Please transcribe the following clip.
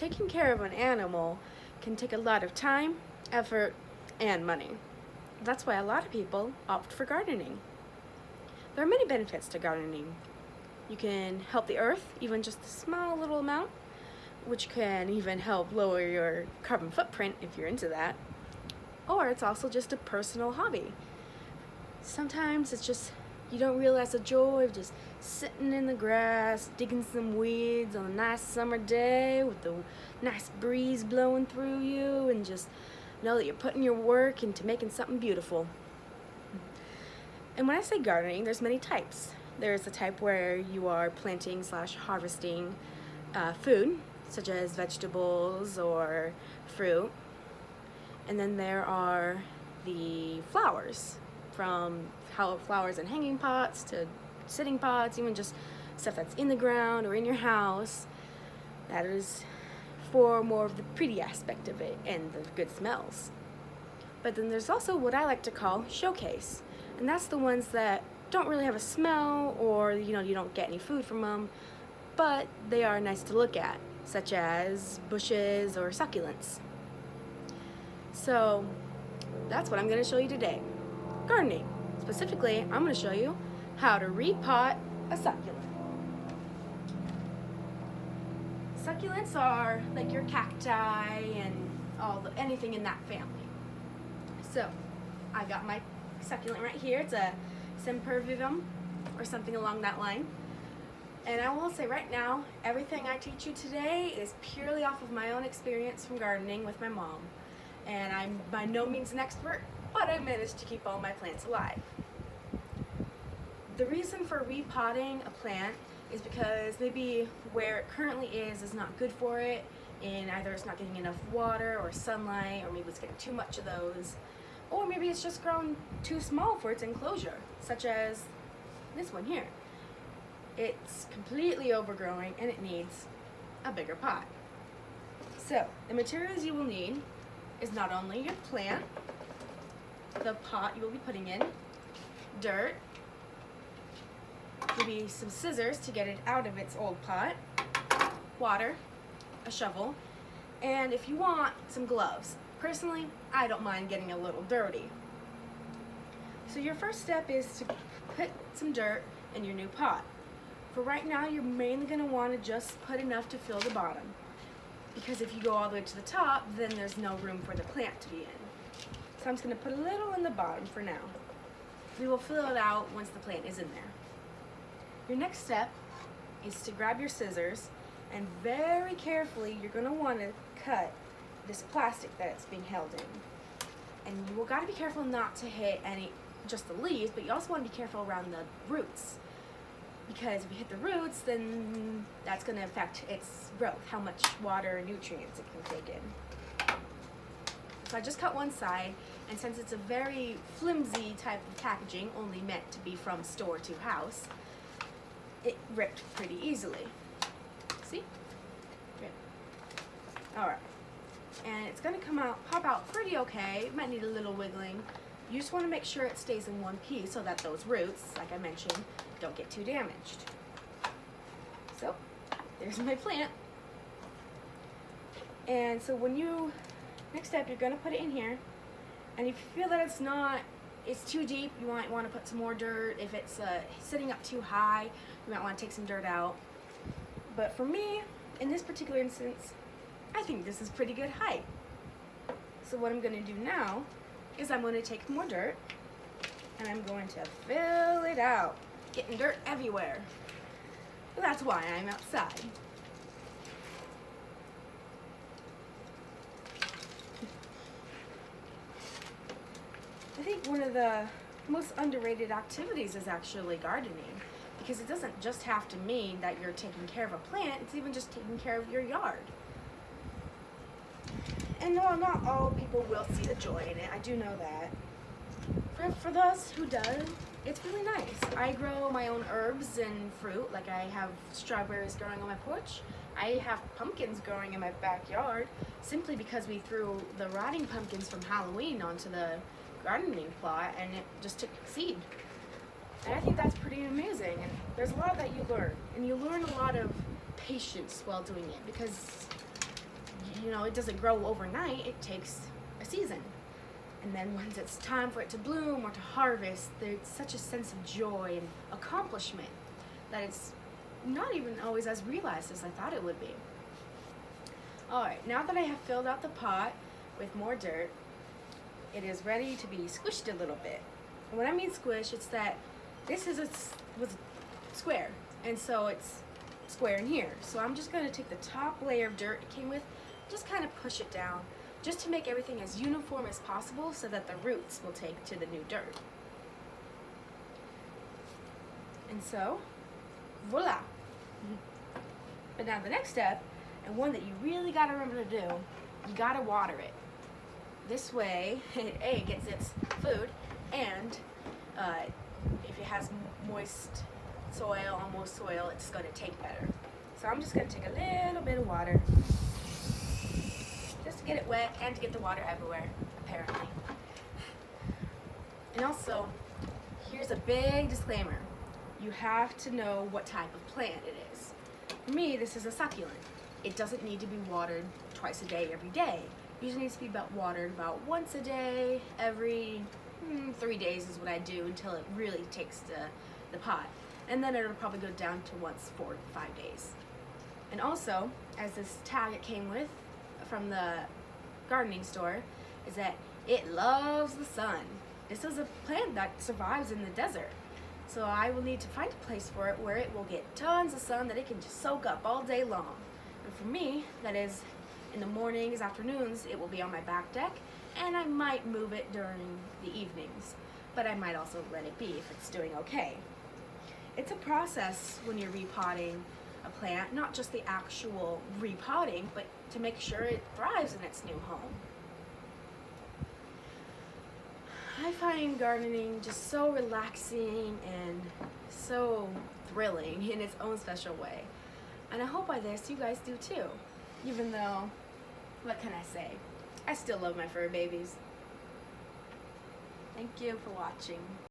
taking care of an animal can take a lot of time, effort, and money. That's why a lot of people opt for gardening. There are many benefits to gardening. You can help the earth, even just a small little amount, which can even help lower your carbon footprint if you're into that. Or it's also just a personal hobby. Sometimes it's just you don't realize the joy of just sitting in the grass, digging some weeds on a nice summer day with the nice breeze blowing through you, and just know that you're putting your work into making something beautiful. And when I say gardening, there's many types. There's the type where you are planting / harvesting food, such as vegetables or fruit. And then there are the flowers, from flowers in hanging pots to sitting pots, even just stuff that's in the ground or in your house. That is for more of the pretty aspect of it and the good smells. But then there's also what I like to call showcase, and that's the ones that don't really have a smell, or you don't get any food from them, but they are nice to look at, such as bushes or succulents. So that's what I'm going to show you today. Gardening. Specifically, I'm going to show you how to repot a succulent. Succulents are like your cacti and anything in that family. So I got my succulent right here. It's a Sempervivum or something along that line. And I will say right now, everything I teach you today is purely off of my own experience from gardening with my mom. And I'm by no means an expert, but I managed to keep all my plants alive. The reason for repotting a plant is because maybe where it currently is not good for it, and either it's not getting enough water or sunlight, or maybe it's getting too much of those, or maybe it's just grown too small for its enclosure, such as this one here. It's completely overgrowing and it needs a bigger pot. So the materials you will need is not only your plant, the pot you will be putting in, dirt, maybe some scissors to get it out of its old pot, water, a shovel, and if you want, some gloves. Personally, I don't mind getting a little dirty. So your first step is to put some dirt in your new pot. For right now, you're mainly going to want to just put enough to fill the bottom, because if you go all the way to the top, then there's no room for the plant to be in. So I'm just going to put a little in the bottom for now. We will fill it out once the plant is in there. Your next step is to grab your scissors, and very carefully you're going to want to cut this plastic that it's being held in. And you will got to be careful not to hit just the leaves, but you also want to be careful around the roots. Because if you hit the roots, then that's going to affect its growth, how much water and nutrients it can take in. So I just cut one side, and since it's a very flimsy type of packaging, only meant to be from store to house, it ripped pretty easily. See? Rip. Alright. And it's going to pop out pretty okay. It might need a little wiggling. You just want to make sure it stays in one piece so that those roots, like I mentioned, don't get too damaged. So, there's my plant. And so next step, you're going to put it in here. And if you feel that it's too deep, you might want to put some more dirt. If it's sitting up too high, you might want to take some dirt out. But for me, in this particular instance, I think this is pretty good height. So what I'm going to do now is I'm going to take more dirt and I'm going to fill it out, getting dirt everywhere. But that's why I'm outside. I think one of the most underrated activities is actually gardening, because it doesn't just have to mean that you're taking care of a plant, it's even just taking care of your yard. And no, not all people will see the joy in it, I do know that. For those who does, it's really nice. I grow my own herbs and fruit, like I have strawberries growing on my porch. I have pumpkins growing in my backyard, simply because we threw the rotting pumpkins from Halloween onto the gardening plot and it just took seed. And I think that's pretty amazing, and there's a lot that you learn, and you learn a lot of patience while doing it, because you know, it doesn't grow overnight. It takes a season. And then once it's time for it to bloom or to harvest, there's such a sense of joy and accomplishment that it's not even always as realized as I thought it would be. Alright, now that I have filled out the pot with more dirt, it is ready to be squished a little bit. And when I mean squish, it's that this was a square, and so it's square in here. So I'm just going to take the top layer of dirt it came with, just kind of push it down, just to make everything as uniform as possible so that the roots will take to the new dirt. And so, voila! But now the next step, and one that you really got to remember to do, you got to water it. This way, A, gets its food, and if it has moist soil, almost soil, it's going to take better. So I'm just going to take a little bit of water, just to get it wet and to get the water everywhere, apparently. And also, here's a big disclaimer. You have to know what type of plant it is. For me, this is a succulent. It doesn't need to be watered twice a day, every day. It usually needs to be watered about once a day, every 3 days is what I do until it really takes the pot. And then it'll probably go down to once 4 to 5 days. And also, as this tag it came with from the gardening store, is that it loves the sun. This is a plant that survives in the desert. So I will need to find a place for it where it will get tons of sun that it can just soak up all day long. And for me, that is in the mornings, afternoons, it will be on my back deck, and I might move it during the evenings, but I might also let it be if it's doing okay. It's a process when you're repotting a plant, not just the actual repotting, but to make sure it thrives in its new home. I find gardening just so relaxing and so thrilling in its own special way. And I hope by this you guys do too. Even though, what can I say? I still love my fur babies. Thank you for watching.